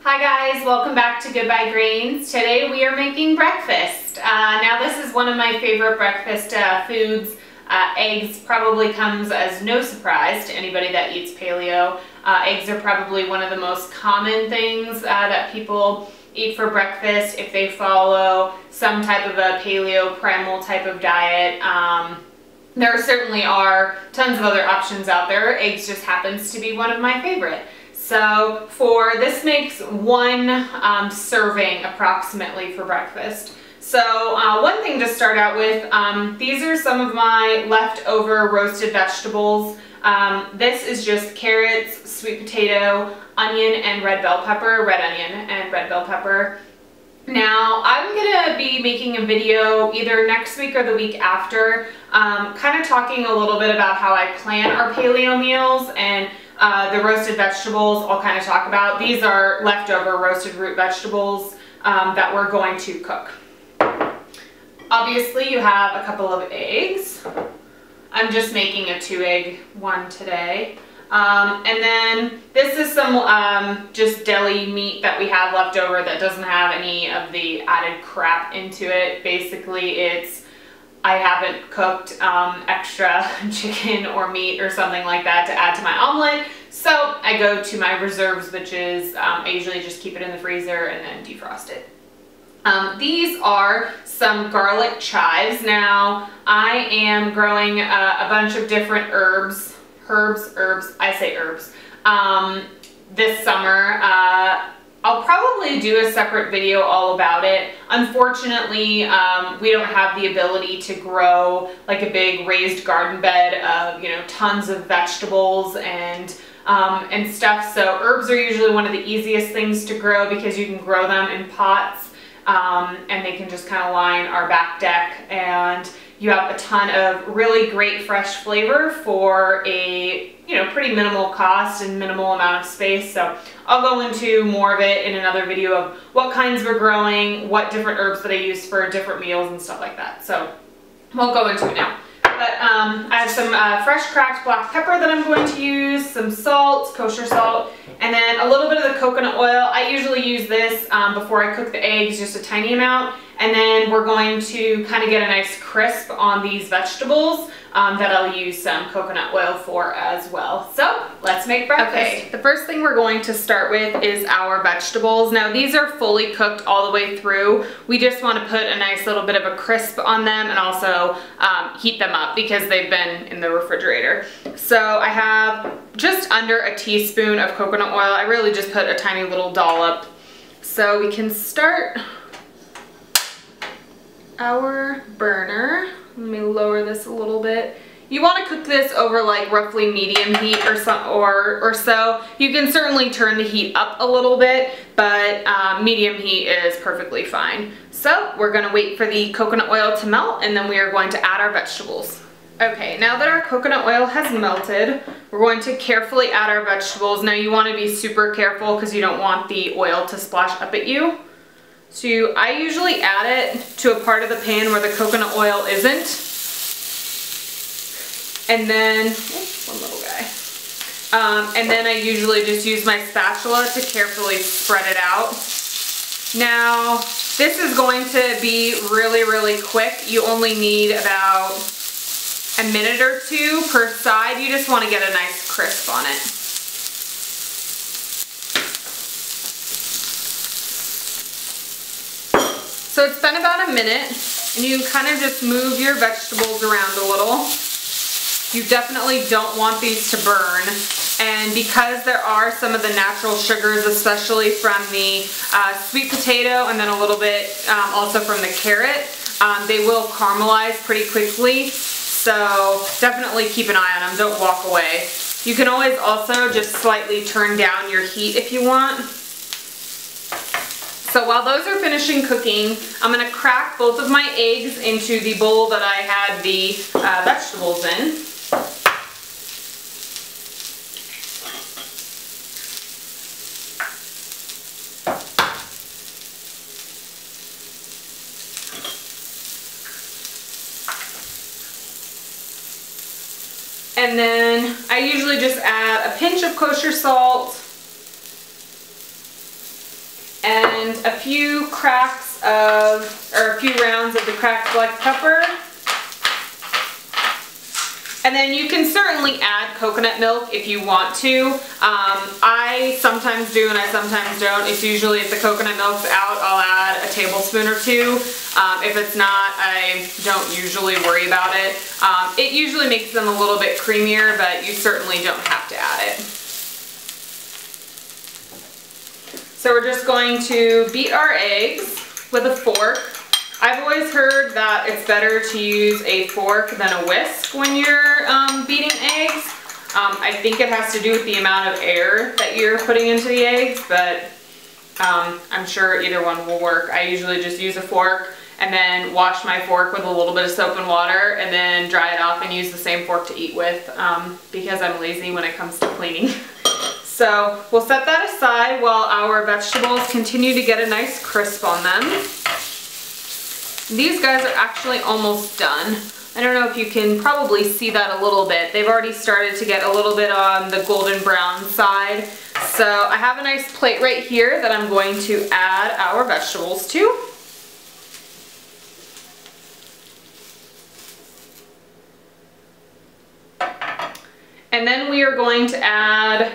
Hi guys, welcome back to Goodbye Grains. Today we are making breakfast. Now this is one of my favorite breakfast foods. Eggs probably comes as no surprise to anybody that eats paleo. Eggs are probably one of the most common things that people eat for breakfast if they follow some type of a paleo primal type of diet. There certainly are tons of other options out there. Eggs just happens to be one of my favorite. So this makes one serving approximately for breakfast. So one thing to start out with, these are some of my leftover roasted vegetables. This is just carrots, sweet potato, onion, and red bell pepper, red onion and red bell pepper. Now I'm gonna be making a video either next week or the week after, kind of talking a little bit about how I plan our paleo meals, and the roasted vegetables I'll kind of talk about. These are leftover roasted root vegetables that we're going to cook. Obviously you have a couple of eggs. I'm just making a 2-egg one today. And then this is some just deli meat that we have left over that doesn't have any of the added crap into it. Basically I haven't cooked extra chicken or meat or something like that to add to my omelet. So I go to my reserves, which is I usually just keep it in the freezer and then defrost it. These are some garlic chives. Now I am growing a bunch of different herbs, this summer. I'll probably do a separate video all about it. Unfortunately, we don't have the ability to grow like a big raised garden bed of, tons of vegetables and stuff. So herbs are usually one of the easiest things to grow because you can grow them in pots, and they can just kind of line our back deck, and you have a ton of really great fresh flavor for a pretty minimal cost and minimal amount of space. So I'll go into more of it in another video of what kinds we're growing, what different herbs that I use for different meals and stuff like that. So won't go into it now. But I have some fresh cracked black pepper that I'm going to use, some salt, kosher salt, and then a little bit of the coconut oil. I usually use this before I cook the eggs, just a tiny amount. And then we're going to kind of get a nice crisp on these vegetables that I'll use some coconut oil for as well. So let's make breakfast. Okay, the first thing we're going to start with is our vegetables. Now these are fully cooked all the way through. We just want to put a nice little bit of a crisp on them and also heat them up because they've been in the refrigerator. So I have just under a teaspoon of coconut oil. I really just put a tiny little dollop. So we can start our burner. Let me lower this a little bit. You want to cook this over like roughly medium heat or so. You can certainly turn the heat up a little bit, but medium heat is perfectly fine. So we're going to wait for the coconut oil to melt, and then we are going to add our vegetables. Okay, now that our coconut oil has melted, we're going to carefully add our vegetables. Now you want to be super careful because you don't want the oil to splash up at you. So I usually add it to a part of the pan where the coconut oil isn't. And then, oops, one little guy. And then I usually just use my spatula to carefully spread it out. Now, this is going to be really, really quick. You only need about a minute or two per side. You just want to get a nice crisp on it. So it's been about a minute, and you kind of just move your vegetables around a little. You definitely don't want these to burn, and because there are some of the natural sugars, especially from the sweet potato and then a little bit also from the carrot, they will caramelize pretty quickly. So definitely keep an eye on them, don't walk away. You can always also just slightly turn down your heat if you want. So while those are finishing cooking, I'm going to crack both of my eggs into the bowl that I had the vegetables in. And then I usually just add a pinch of kosher salt, and a few a few rounds of the cracked black pepper. And then you can certainly add coconut milk if you want to. I sometimes do and I sometimes don't. It's usually if the coconut milk's out, I'll add a tablespoon or two. If it's not, I don't usually worry about it. It usually makes them a little bit creamier, but you certainly don't have to add it. So we're just going to beat our eggs with a fork. I've always heard that it's better to use a fork than a whisk when you're beating eggs. I think it has to do with the amount of air that you're putting into the eggs, but I'm sure either one will work. I usually just use a fork and then wash my fork with a little bit of soap and water and then dry it off and use the same fork to eat with because I'm lazy when it comes to cleaning. So we'll set that aside while our vegetables continue to get a nice crisp on them. These guys are actually almost done. I don't know if you can probably see that a little bit. They've already started to get a little bit on the golden brown side. So I have a nice plate right here that I'm going to add our vegetables to. And then we are going to add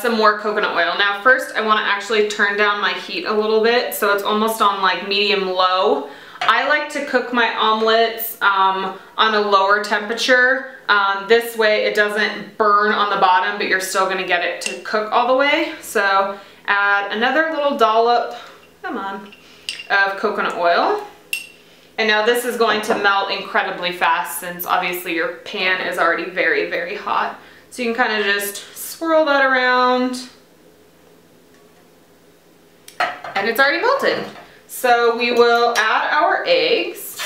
some more coconut oil. Now first I want to actually turn down my heat a little bit so it's almost on like medium low. I like to cook my omelets on a lower temperature. This way it doesn't burn on the bottom, but you're still going to get it to cook all the way. So add another little dollop, come on, of coconut oil. And now this is going to melt incredibly fast since obviously your pan is already very, very hot. So you can kind of just swirl that around. And it's already melted. So we will add our eggs.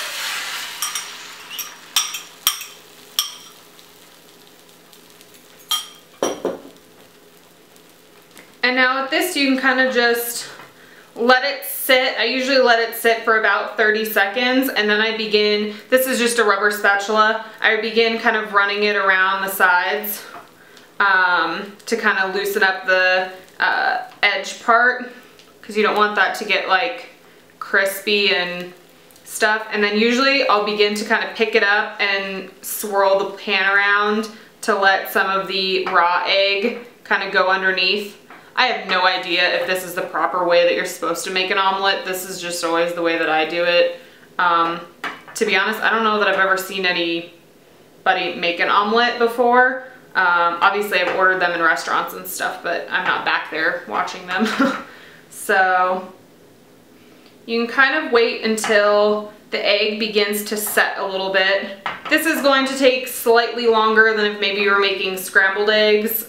And now with this you can kind of just let it sit. I usually let it sit for about 30 seconds and then I begin, this is just a rubber spatula, I begin kind of running it around the sides to kind of loosen up the edge part because you don't want that to get like crispy and stuff. And then usually I'll begin to kind of pick it up and swirl the pan around to let some of the raw egg kind of go underneath. I have no idea if this is the proper way that you're supposed to make an omelet. This is just always the way that I do it. To be honest, I don't know that I've ever seen anybody make an omelet before. Obviously I've ordered them in restaurants and stuff, but I'm not back there watching them. So you can kind of wait until the egg begins to set a little bit. This is going to take slightly longer than if maybe you were making scrambled eggs,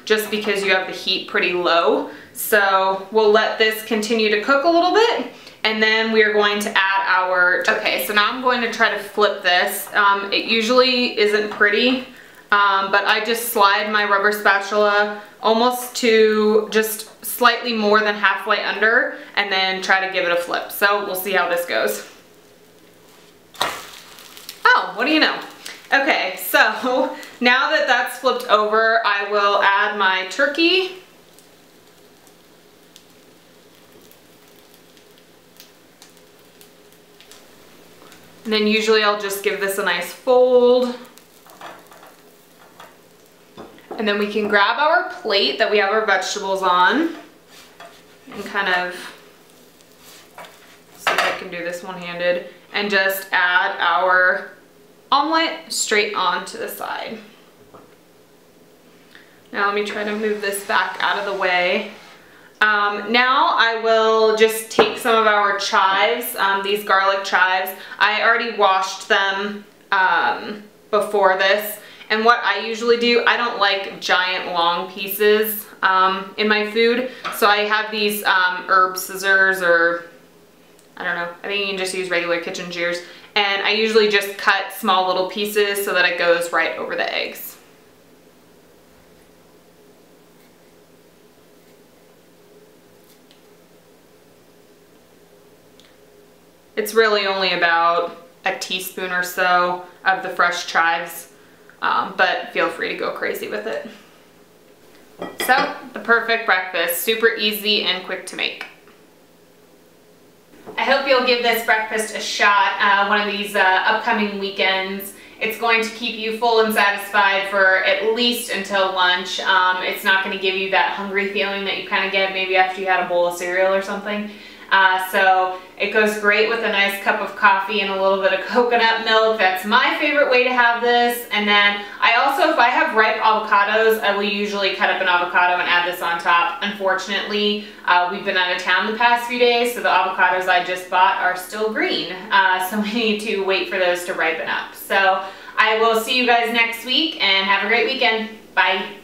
just because you have the heat pretty low. So we'll let this continue to cook a little bit, and then we are going to add our turkey. Okay, so now I'm going to try to flip this. It usually isn't pretty, but I just slide my rubber spatula almost to just slightly more than halfway under and then try to give it a flip. So we'll see how this goes. Oh, what do you know? Okay, so now that that's flipped over, I will add my turkey. And then usually I'll just give this a nice fold. And then we can grab our plate that we have our vegetables on and kind of, see if I can do this one-handed, and just add our omelet straight onto the side. Now let me try to move this back out of the way. Now I will just take some of our chives, these garlic chives. I already washed them before this. And what I usually do, I don't like giant long pieces in my food. So I have these herb scissors, or I don't know, I think you can just use regular kitchen shears. And I usually just cut small little pieces so that it goes right over the eggs. It's really only about a teaspoon or so of the fresh chives. But feel free to go crazy with it. So, the perfect breakfast, super easy and quick to make. hope you'll give this breakfast a shot one of these upcoming weekends. It's going to keep you full and satisfied for at least until lunch. It's not going to give you that hungry feeling that you kind of get maybe after you had a bowl of cereal or something. So it goes great with a nice cup of coffee and a little bit of coconut milk. That's my favorite way to have this. And then I also, if I have ripe avocados, I will usually cut up an avocado and add this on top. Unfortunately, we've been out of town the past few days, so the avocados I just bought are still green. So we need to wait for those to ripen up. So I will see you guys next week and have a great weekend. Bye.